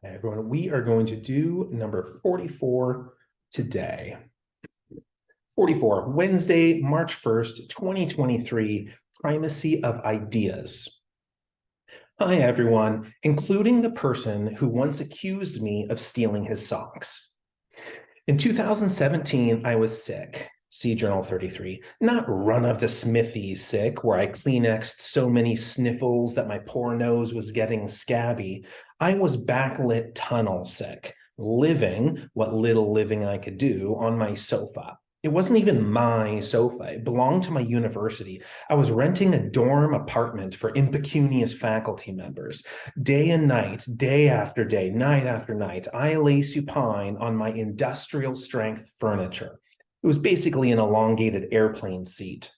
Hey everyone, we are going to do number 44 today. 44, Wednesday, March 1st, 2023, Primacy of Ideas. Hi everyone, including the person who once accused me of stealing his socks. In 2017, I was sick. See Journal 33. Not run-of-the-smithy sick, where I Kleenexed so many sniffles that my poor nose was getting scabby. I was backlit tunnel sick, living what little living I could do on my sofa. It wasn't even my sofa. It belonged to my university. I was renting a dorm apartment for impecunious faculty members. Day and night, day after day, night after night, I lay supine on my industrial strength furniture. It was basically an elongated airplane seat.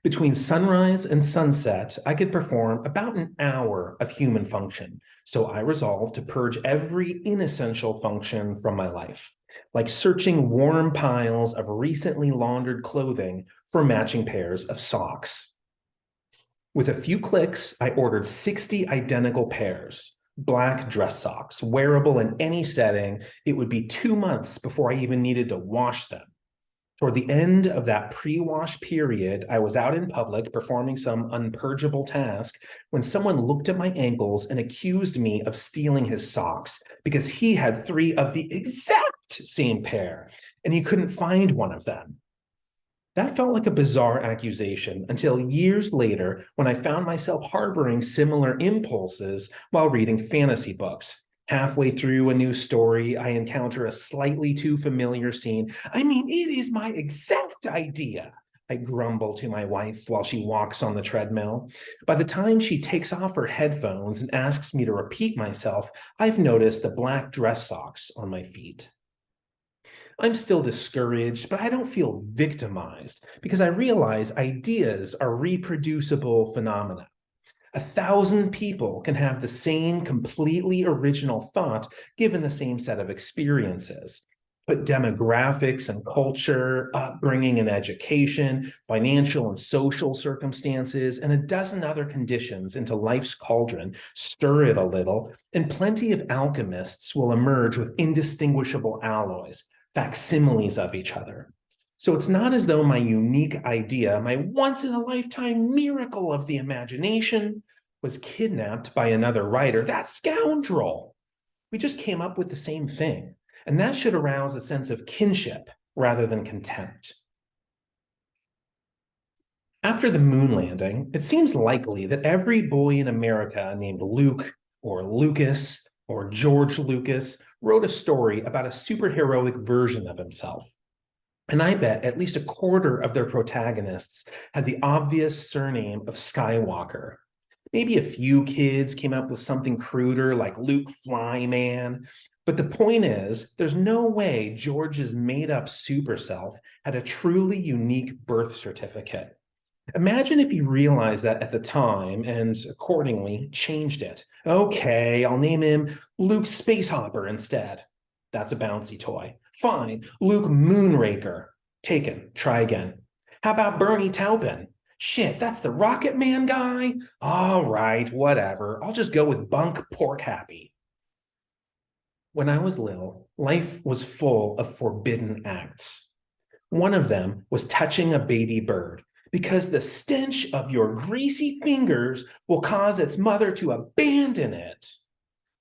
Between sunrise and sunset, I could perform about an hour of human function, so I resolved to purge every inessential function from my life, like searching warm piles of recently laundered clothing for matching pairs of socks. With a few clicks, I ordered 60 identical pairs, black dress socks, wearable in any setting. It would be 2 months before I even needed to wash them. Toward the end of that pre-wash period, I was out in public performing some unpurgeable task when someone looked at my ankles and accused me of stealing his socks because he had 3 of the exact same pair and he couldn't find one of them. That felt like a bizarre accusation until years later when I found myself harboring similar impulses while reading fantasy books. Halfway through a new story, I encounter a slightly too familiar scene. I mean, it is my exact idea, I grumble to my wife while she walks on the treadmill. By the time she takes off her headphones and asks me to repeat myself, I've noticed the black dress socks on my feet. I'm still discouraged, but I don't feel victimized because I realize ideas are reproducible phenomena. 1,000 people can have the same completely original thought given the same set of experiences. Put demographics and culture, upbringing and education, financial and social circumstances, and a dozen other conditions into life's cauldron, stir it a little, and plenty of alchemists will emerge with indistinguishable alloys, facsimiles of each other. So it's not as though my unique idea, my once-in-a-lifetime miracle of the imagination, was kidnapped by another writer. That scoundrel! We just came up with the same thing, and that should arouse a sense of kinship rather than contempt. After the moon landing, it seems likely that every boy in America named Luke or Lucas or George Lucas wrote a story about a superheroic version of himself. And I bet at least a quarter of their protagonists had the obvious surname of Skywalker. Maybe a few kids came up with something cruder like Luke Flyman. But the point is, there's no way George's made-up super self had a truly unique birth certificate. Imagine if he realized that at the time and accordingly changed it. Okay, I'll name him Luke Spacehopper instead. That's a bouncy toy. Fine, Luke Moonraker. Taken, try again. How about Bernie Taupin? Shit, that's the Rocket Man guy? All right, whatever. I'll just go with Bunk Pork Happy. When I was little, life was full of forbidden acts. One of them was touching a baby bird, because the stench of your greasy fingers will cause its mother to abandon it.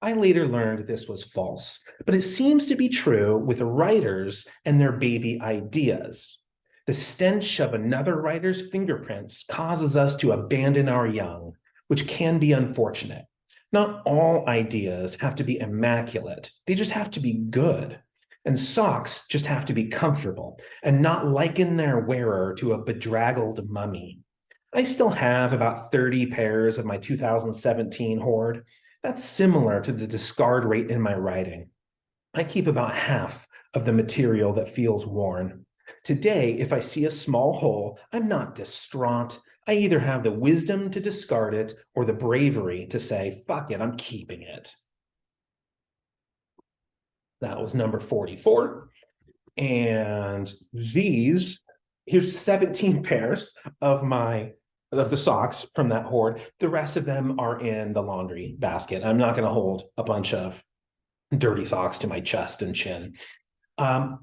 I later learned this was false, but it seems to be true with writers and their baby ideas. The stench of another writer's fingerprints causes us to abandon our young, which can be unfortunate. Not all ideas have to be immaculate. They just have to be good. And socks just have to be comfortable and not liken their wearer to a bedraggled mummy. I still have about 30 pairs of my 2017 hoard. That's similar to the discard rate in my writing. I keep about half of the material that feels worn. Today, if I see a small hole, I'm not distraught. I either have the wisdom to discard it or the bravery to say, fuck it, I'm keeping it. That was number 44. And here's 17 pairs of my of the socks from that hoard. The rest of them are in the laundry basket. I'm not going to hold a bunch of dirty socks to my chest and chin. Now,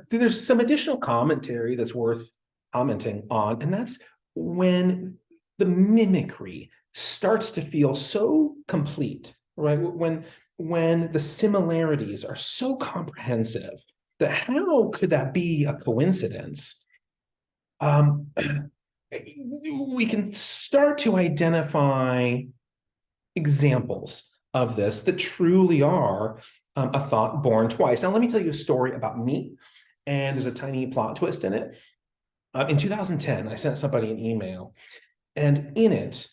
there's some additional commentary that's worth commenting on, and that's when the mimicry starts to feel so complete, right? When the similarities are so comprehensive that how could that be a coincidence? We can start to identify examples of this that truly are a thought born twice. Now, let me tell you a story about me, and there's a tiny plot twist in it. In 2010, I sent somebody an email, and in it,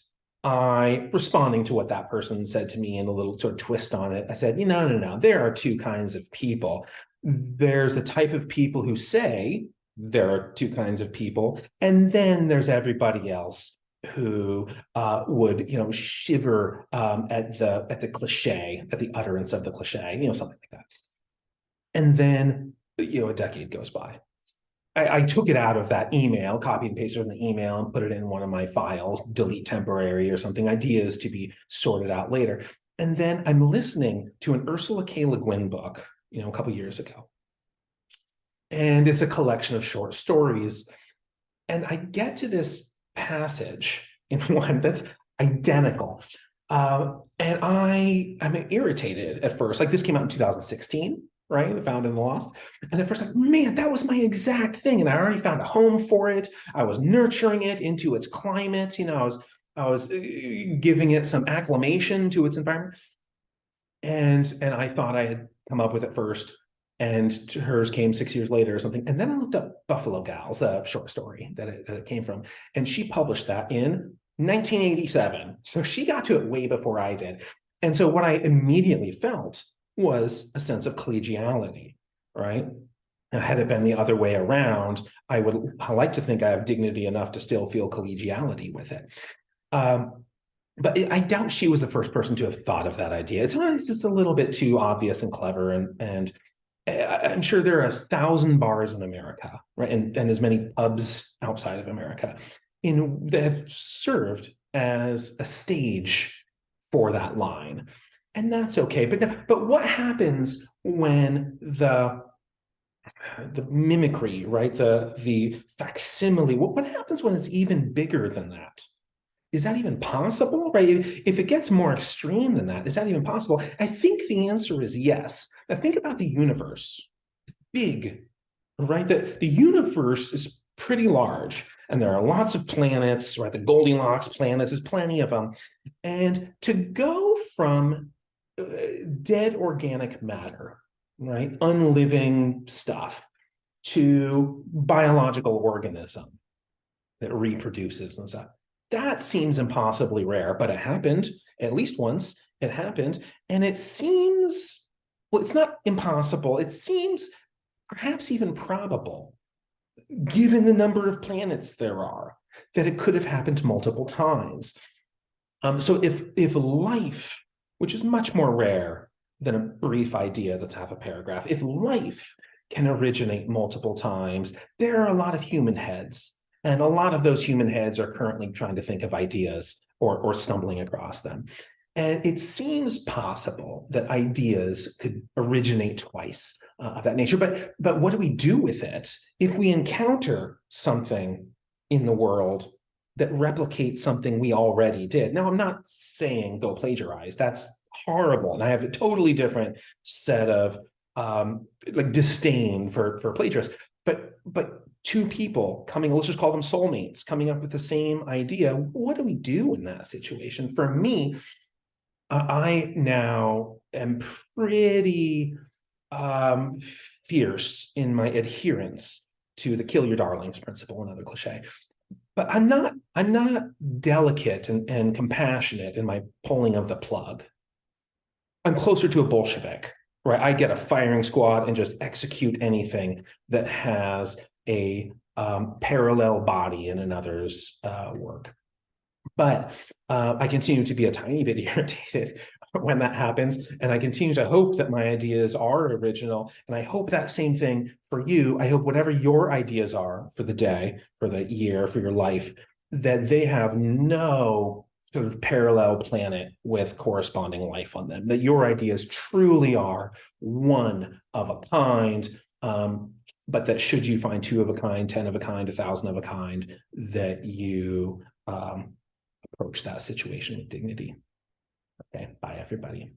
responding to what that person said to me and a little sort of twist on it, I said, no, there are two kinds of people. There's a type of people who say there are two kinds of people, and then there's everybody else who would, shiver at the cliche, at the utterance of the cliche, something like that. And then, a decade goes by. I took it out of that email, copied and pasted it in the email, and put it in one of my files, delete temporary or something, ideas to be sorted out later. And then I'm listening to an Ursula K. Le Guin book, a couple years ago. And it's a collection of short stories. And I get to this passage in one that's identical. And I'm irritated at first. Like, this came out in 2016, right? The Found and the Lost. And at first, like, man, that was my exact thing. And I already found a home for it. I was nurturing it into its climate. I was giving it some acclimation to its environment. And I thought I had come up with it first, and hers came 6 years later or something. And then I looked up Buffalo Gals, a short story that it came from, and she published that in 1987. So she got to it way before I did. And so what I immediately felt was a sense of collegiality, right? Now, had it been the other way around, I like to think I have dignity enough to still feel collegiality with it. But I doubt she was the first person to have thought of that idea. It's just a little bit too obvious and clever, and I'm sure there are 1,000 bars in America, right, and as many pubs outside of America, that have served as a stage for that line, and that's okay. But what happens when the mimicry, right, the facsimile? What happens when it's even bigger than that? Is that even possible, right? If it gets more extreme than that, is that even possible? I think the answer is yes. Now, think about the universe. It's big, right? The universe is pretty large, and there are lots of planets, right? The Goldilocks planets, there's plenty of them. And to go from dead organic matter, right, unliving stuff, to biological organism that reproduces and stuff, that seems impossibly rare, but it happened at least once. It happened, and it seems, well, it's not impossible. It seems perhaps even probable, given the number of planets there are, that it could have happened multiple times. So if life, which is much more rare than a brief idea that's half a paragraph, if life can originate multiple times, there are a lot of human heads. And a lot of those human heads are currently trying to think of ideas or stumbling across them. And it seems possible that ideas could originate twice of that nature. But what do we do with it if we encounter something in the world that replicates something we already did? Now, I'm not saying go plagiarize. That's horrible. And I have a totally different set of disdain for plagiarists. But two people coming, let's just call them soulmates, coming up with the same idea. What do we do in that situation? For me, I now am pretty fierce in my adherence to the kill your darlings principle, another cliche. But I'm not delicate and compassionate in my pulling of the plug. I'm closer to a Bolshevik, right? I get a firing squad and just execute anything that has a parallel body in another's work. But I continue to be a tiny bit irritated when that happens. And I continue to hope that my ideas are original. And I hope that same thing for you. I hope whatever your ideas are for the day, for the year, for your life, that they have no sort of parallel planet with corresponding life on them, that your ideas truly are one of a kind, but that should you find 2 of a kind, 10 of a kind, 1,000 of a kind, that you approach that situation with dignity. Okay, bye everybody.